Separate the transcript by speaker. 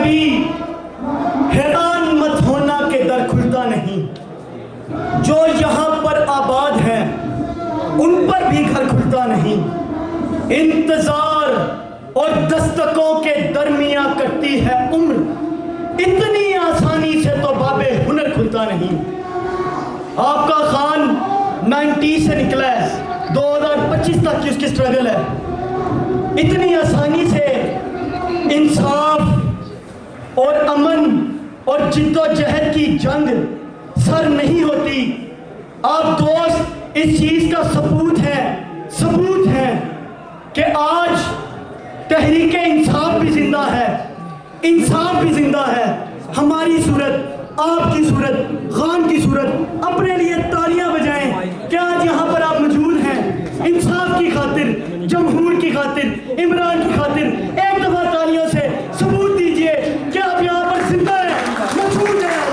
Speaker 1: कभी हैरान मत होना कि दर खुलता नहीं। जो यहाँ पर आबाद हैं उन पर भी घर खुलता नहीं। इंतजार और दस्तकों के दरमियां कटती है उम्र, इतनी आसानी से तो बाबे हुनर खुलता नहीं। आपका खान 90 से निकला है, 2025 तक की उसकी स्ट्रगल है। इतनी आसानी से इंसाफ और अमन और जिद्दोजहद की जंग सर नहीं होती। आप दोस्त इस चीज का सबूत है कि आज तहरीक इंसाफ भी जिंदा है, इंसाफ भी जिंदा है। हमारी सूरत, आपकी सूरत, खान की सूरत, अपने लिए तालियां बजाएं कि आज यहाँ पर आप मौजूद हैं। इंसाफ की खातिर, जमहूर की खातिर, इमरान की खातिर एक दफा तालियों से सबूत दीजिए कि आप यहाँ पर जिंदा हैं, मौजूद हैं।